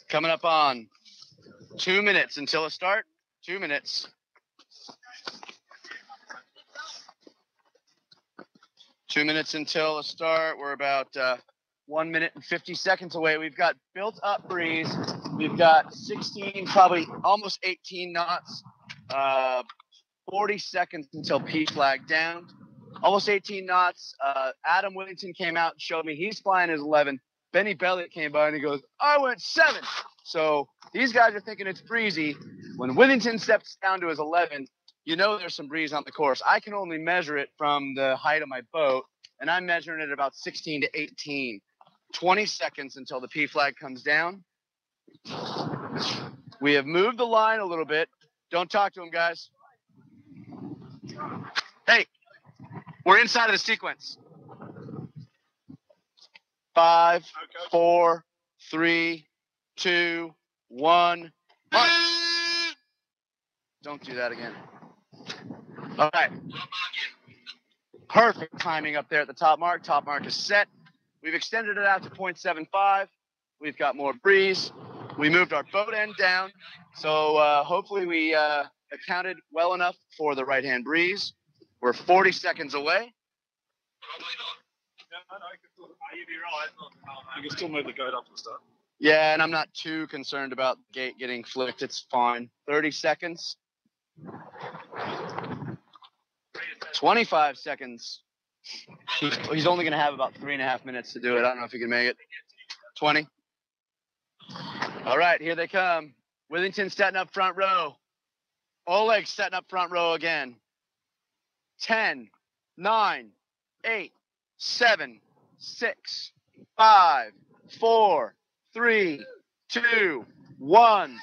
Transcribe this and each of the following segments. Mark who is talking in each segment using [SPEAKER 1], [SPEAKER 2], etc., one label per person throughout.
[SPEAKER 1] Coming up on 2 minutes until a start. 2 minutes. 2 minutes until a start. We're about 1 minute and 50 seconds away. We've got built up breeze. We've got 16, probably almost 18 knots. 40 seconds until P flag down. Almost 18 knots. Adam Whittington came out and showed me he's flying his 11. Benny Belliot came by and he goes, I went 7. So these guys are thinking it's breezy. When Whittington steps down to his 11, you know there's some breeze on the course. I can only measure it from the height of my boat, and I'm measuring it about 16 to 18. 20 seconds until the P flag comes down. We have moved the line a little bit. Don't talk to him, guys. Hey, we're inside of the sequence. 5, 4, 3, 2, 1. Mark. Don't do that again. All right. Perfect timing up there at the top mark. Top mark is set. We've extended it out to 0.75. We've got more breeze. We moved our boat end down. So hopefully we accounted well enough for the right-hand breeze. We're 40 seconds away.
[SPEAKER 2] You'd be right. You can still move the gate up to the start.
[SPEAKER 1] Yeah, and I'm not too concerned about the gate getting flicked. It's fine. 30 seconds. 25 seconds. He's only going to have about 3.5 minutes to do it. I don't know if he can make it. 20. All right, here they come. Whittington setting up front row. Oleg setting up front row again. 10, 9, 8, 7, 6, 5, 4, 3, 2, 1.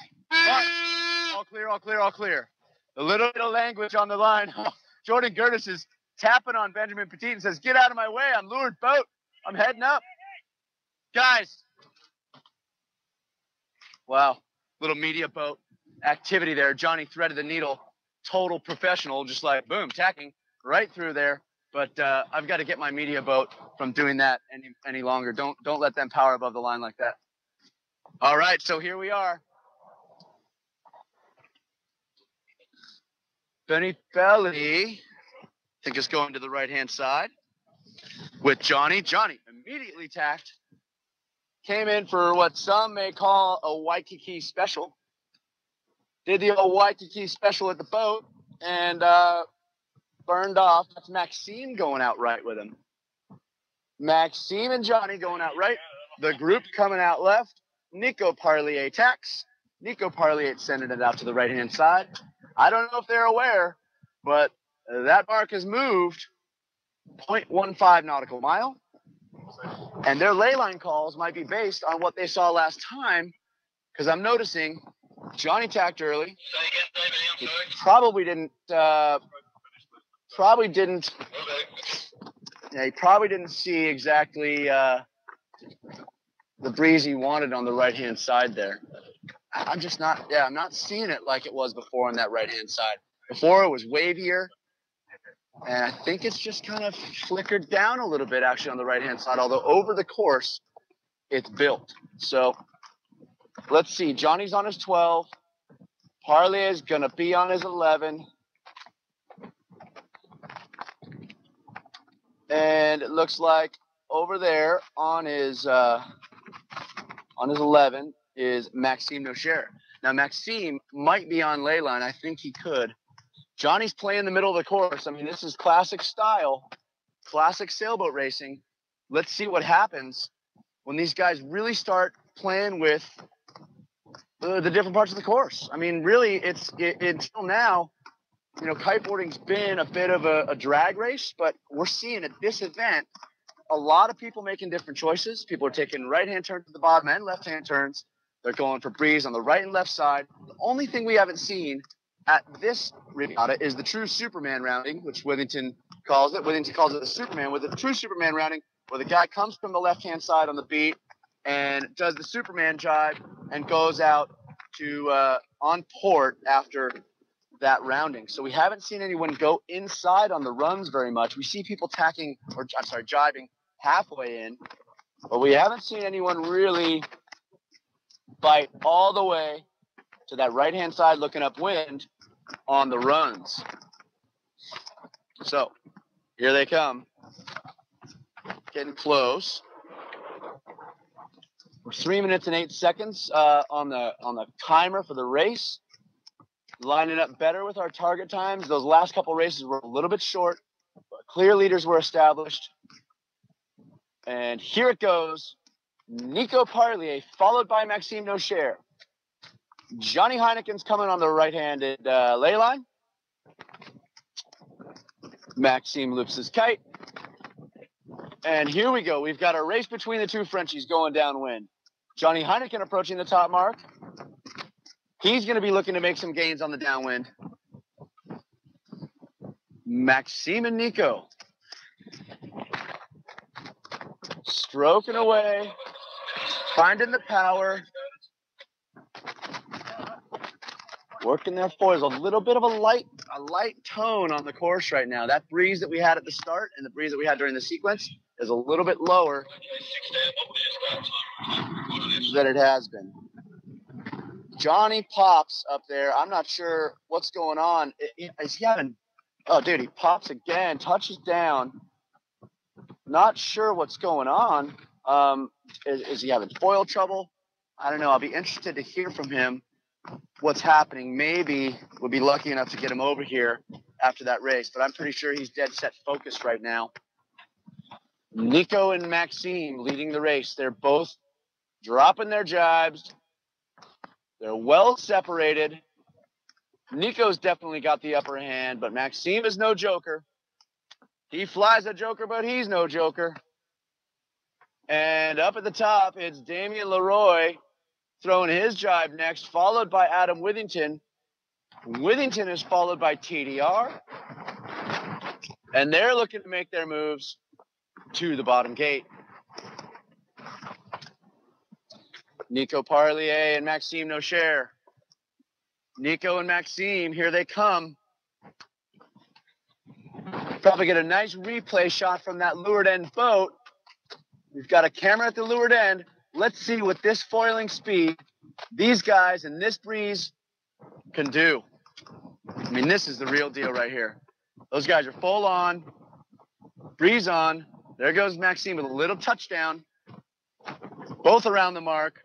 [SPEAKER 1] All clear, all clear, all clear. A little bit of language on the line. Jordan Gertis is tapping on Benjamin Petit and says, get out of my way. I'm lured boat. I'm heading up. Guys. Wow. Little media boat activity there. Johnny threaded the needle. Total professional. Just like, boom, tacking right through there. But I've got to get my media boat from doing that any longer. Don't let them power above the line like that. All right, so here we are. Benny Belly, I think, is going to the right-hand side with Johnny. Johnny immediately tacked. Came in for what some may call a Waikiki special. Did the old Waikiki special at the boat and burned off. That's Maxime going out right with him. Maxime and Johnny going out right. The group coming out left. Nico Parlier tacks. Nico Parlier sending it out to the right-hand side. I don't know if they're aware, but that mark has moved 0.15 nautical mile. And their ley line calls might be based on what they saw last time, because I'm noticing Johnny tacked early. He probably didn't see exactly the breeze he wanted on the right-hand side there. I'm not seeing it like it was before on that right-hand side. Before it was wavier, and I think it's just kind of flickered down a little bit actually on the right-hand side, although over the course, it's built. So let's see. Johnny's on his 12. Parlier is going to be on his 11. And it looks like over there on his 11 is Maxime Nocher. Now, Maxime might be on ley line. I think he could. Johnny's playing the middle of the course. I mean, this is classic style, classic sailboat racing. Let's see what happens when these guys really start playing with the different parts of the course. I mean, really, it's until now, you know, kiteboarding's been a bit of a drag race, but we're seeing at this event a lot of people making different choices. People are taking right-hand turns at the bottom and left-hand turns. They're going for breeze on the right and left side. The only thing we haven't seen at this regatta is the true Superman rounding, which Whittington calls it. Whittington calls it the Superman, with a true Superman rounding where the guy comes from the left-hand side on the beat and does the Superman jibe and goes out to on port after that rounding. So we haven't seen anyone go inside on the runs very much. We see people jibing halfway in, but we haven't seen anyone really fight all the way to that right-hand side looking upwind on the runs. So here they come. Getting close. We're 3 minutes and 8 seconds on the timer for the race. Lining up better with our target times. Those last couple races were a little bit short, but clear leaders were established. And here it goes. Nico Parlier, followed by Maxime Nocher. Johnny Heineken's coming on the right-handed ley line. Maxime loops his kite. And here we go. We've got a race between the two Frenchies going downwind. Johnny Heineken approaching the top mark. He's going to be looking to make some gains on the downwind. Maxime and Nico stroking away, finding the power, working their foils. A little bit of a light tone on the course right now. That breeze that we had at the start and the breeze that we had during the sequence is a little bit lower than it has been. Johnny pops up there. I'm not sure what's going on. Is he having... Oh, dude, he pops again, touches down. Not sure what's going on. Is he having foil trouble? I don't know. I'll be interested to hear from him what's happening. Maybe we'll be lucky enough to get him over here after that race, but I'm pretty sure he's dead set focused right now. Nico and Maxime leading the race. They're both dropping their jibes. They're well separated. Nico's definitely got the upper hand, but Maxime is no joker. He flies a joker, but he's no joker. And up at the top, it's Damien Leroy throwing his jibe next, followed by Adam Withington. Withington is followed by TDR. And they're looking to make their moves to the bottom gate. Nico Parlier and Maxime Nocher. Nico and Maxime, here they come. Probably get a nice replay shot from that leeward end boat. We've got a camera at the leeward end. Let's see what this foiling speed these guys in this breeze can do. I mean, this is the real deal right here. Those guys are full on, breeze on. There goes Maxime with a little touchdown. Both around the mark.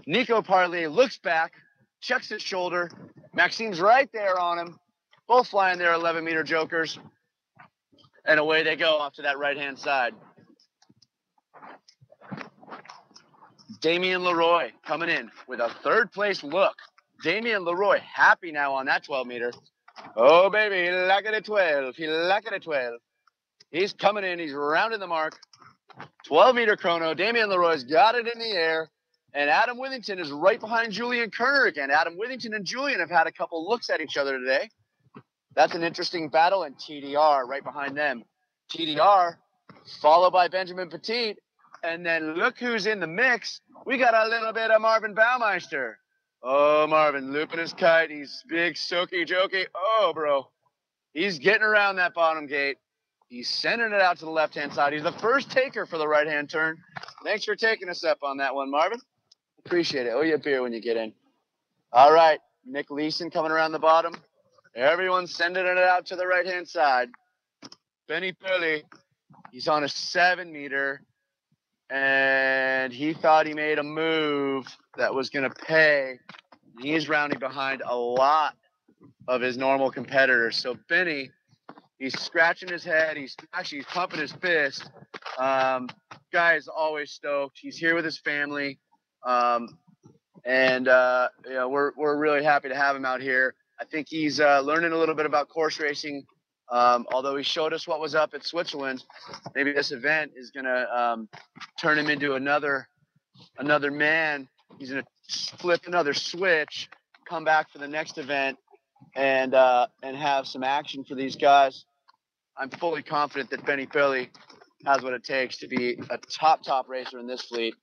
[SPEAKER 1] Nico Parlier looks back, checks his shoulder. Maxime's right there on him. Both flying their 11-meter jokers. And away they go off to that right-hand side. Damien Leroy coming in with a third-place look. Damien Leroy happy now on that 12-meter. Oh, baby, he like it at 12. He like it at 12. He's coming in. He's rounding the mark. 12-meter chrono. Damien Leroy's got it in the air. And Adam Withington is right behind Julian Kerner again. Adam Withington and Julian have had a couple looks at each other today. That's an interesting battle. And TDR right behind them. TDR followed by Benjamin Petit. And then look who's in the mix. We got a little bit of Marvin Baumeister. Oh, Marvin looping his kite. He's big, soaky, jokey. Oh, bro. He's getting around that bottom gate. He's sending it out to the left-hand side. He's the first taker for the right-hand turn. Thanks for taking us up on that one, Marvin. Appreciate it. Oh, you a beer when you get in. All right. Nick Leeson coming around the bottom. Everyone's sending it out to the right-hand side. Benny Purley, he's on a 7-meter. And he thought he made a move that was going to pay. He's rounding behind a lot of his normal competitors. So Benny, he's scratching his head. He's pumping his fist. Guy is always stoked. He's here with his family. We're really happy to have him out here. I think he's learning a little bit about course racing. Although he showed us what was up at Switzerland, maybe this event is going to turn him into another man. He's going to flip another switch, come back for the next event, and have some action for these guys. I'm fully confident that Benny Purley has what it takes to be a top racer in this fleet.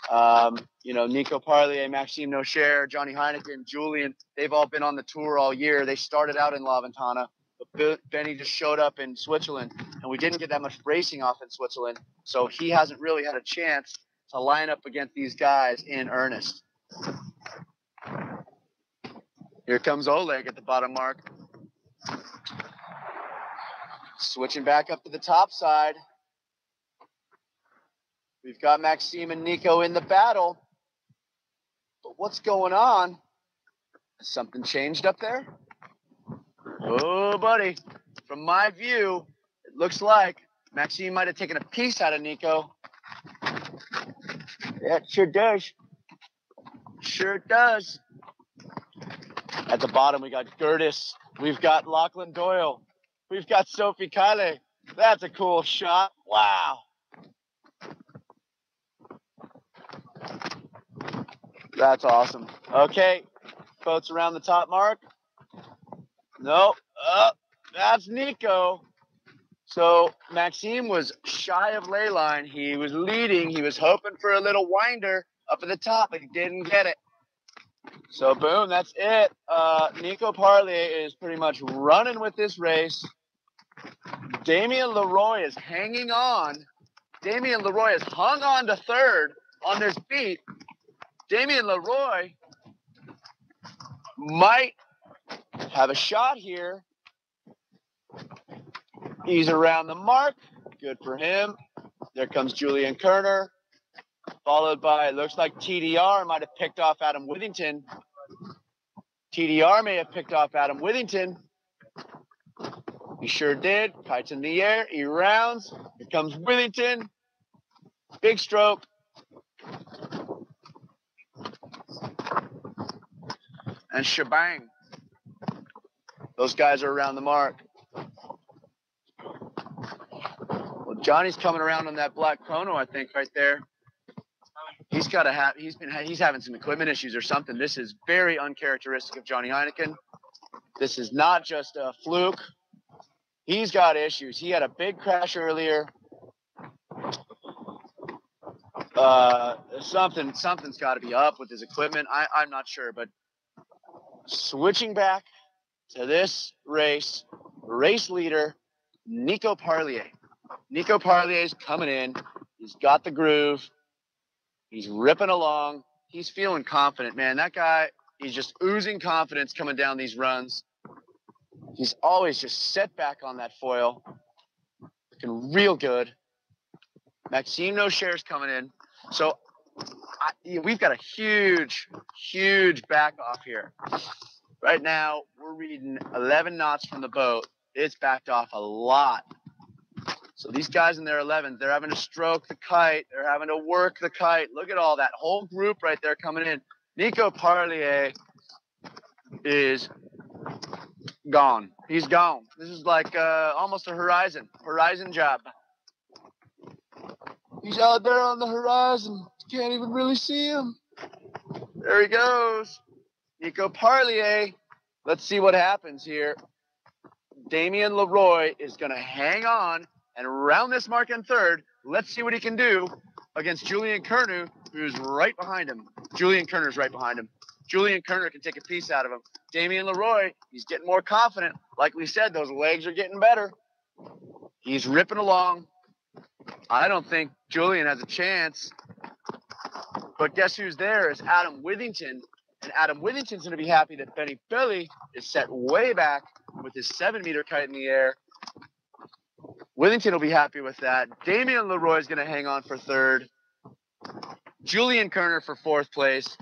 [SPEAKER 1] Nico Parlier, Maxime Nocher, Johnny Heineken, Julian, they've all been on the tour all year. They started out in La Ventana. But Benny just showed up in Switzerland, and we didn't get that much racing off in Switzerland, so he hasn't really had a chance to line up against these guys in earnest. Here comes Oleg at the bottom mark. Switching back up to the top side. We've got Maxime and Nico in the battle. But what's going on? Has something changed up there? Oh, buddy. From my view, it looks like Maxime might have taken a piece out of Nico. Yeah, it sure does. Sure does. At the bottom, we got Gertis. We've got Lachlan Doyle. We've got Sophie Kyle. That's a cool shot. Wow. That's awesome. Okay, boats around the top mark. Nope. That's Nico. So Maxime was shy of ley line. He was leading. He was hoping for a little winder up at the top, but he didn't get it. So boom, that's it. Nico Parlier is pretty much running with this race. Damien Leroy is hanging on. Damien Leroy has hung on to third on his feet. Damien Leroy might have a shot here. He's around the mark. Good for him. There comes Julian Kerner, followed by, it looks like TDR might have picked off Adam Withington. TDR may have picked off Adam Withington. He sure did. Kites in the air. He rounds. Here comes Withington. Big stroke. And shebang. Those guys are around the mark. Well, Johnny's coming around on that black chrono, I think, right there. He's having some equipment issues or something. This is very uncharacteristic of Johnny Heineken. This is not just a fluke. He's got issues. He had a big crash earlier. Something's got to be up with his equipment. I'm not sure, but switching back to this race leader, Nico Parlier. Nico Parlier's coming in. He's got the groove. He's ripping along. He's feeling confident, man. That guy, he's just oozing confidence coming down these runs. He's always just set back on that foil. Looking real good. Maxime No Share's coming in. So we've got a huge back off here. Right now, we're reading 11 knots from the boat. It's backed off a lot. So these guys in their 11s, they're having to stroke the kite. They're having to work the kite. Look at all that whole group right there coming in. Nico Parlier is gone. He's gone. This is like almost a horizon job. He's out there on the horizon. Can't even really see him. There he goes. Nico Parlier. Let's see what happens here. Damien Leroy is going to hang on and round this mark in third. Let's see what he can do against Julian Kerner, who's right behind him. Julian Kerner's right behind him. Julian Kerner can take a piece out of him. Damien Leroy, he's getting more confident. Like we said, those legs are getting better. He's ripping along. I don't think Julian has a chance. But guess who's there is Adam Withington. And Adam Withington's going to be happy that Benny Billy is set way back with his 7-meter kite in the air. Withington will be happy with that. Damien Leroy is going to hang on for third. Julian Kerner for fourth place.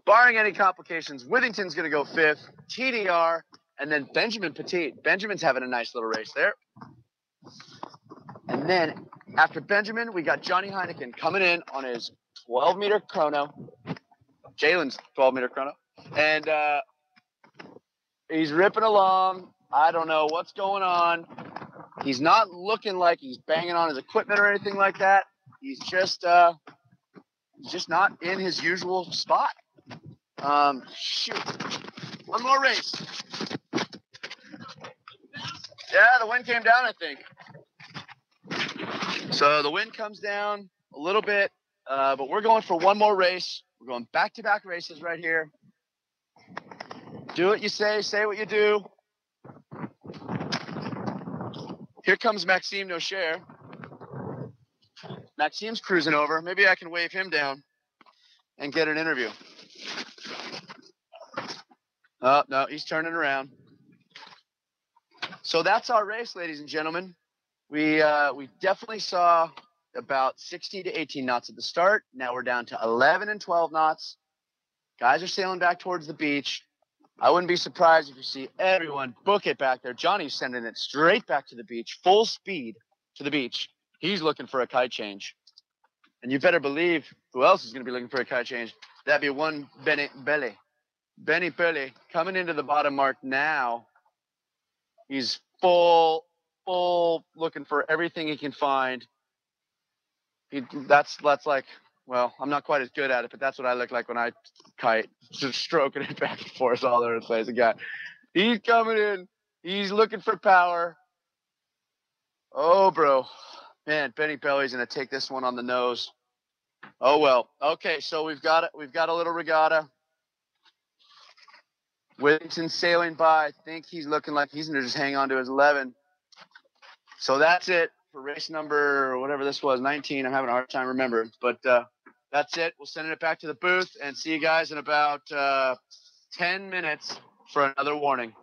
[SPEAKER 1] Barring any complications, Withington's going to go fifth. TDR, and then Benjamin Petit. Benjamin's having a nice little race there. And then after Benjamin, we got Johnny Heineken coming in on his 12-meter chrono. Jalen's 12-meter chrono. And he's ripping along. I don't know what's going on. He's not looking like he's banging on his equipment or anything like that. He's just not in his usual spot. Shoot. One more race. Yeah, the wind came down, I think. So the wind comes down a little bit, but we're going for one more race. We're going back-to-back races right here. Do what you say what you do. Here comes Maxime No Share. Maxime's cruising over. Maybe I can wave him down and get an interview. Oh, no, he's turning around. So that's our race, ladies and gentlemen. We definitely saw about 16 to 18 knots at the start. Now we're down to 11 and 12 knots. Guys are sailing back towards the beach. I wouldn't be surprised if you see everyone book it back there. Johnny's sending it straight back to the beach, full speed to the beach. He's looking for a kite change. And you better believe who else is going to be looking for a kite change. That'd be one Benny Belly coming into the bottom mark now. He's full looking for everything he can find. That's like, well, I'm not quite as good at it, but that's what I look like when I kite, just stroking it back and forth all over the place. Again, he's coming in. He's looking for power. Oh, bro. Man, Benny Belly's going to take this one on the nose. Oh, well. Okay, so we've got a little regatta. Whittington sailing by. I think he's looking like he's going to just hang on to his 11. So that's it for race number, whatever this was, 19. I'm having a hard time remembering. But that's it. We'll send it back to the booth and see you guys in about 10 minutes for another warning.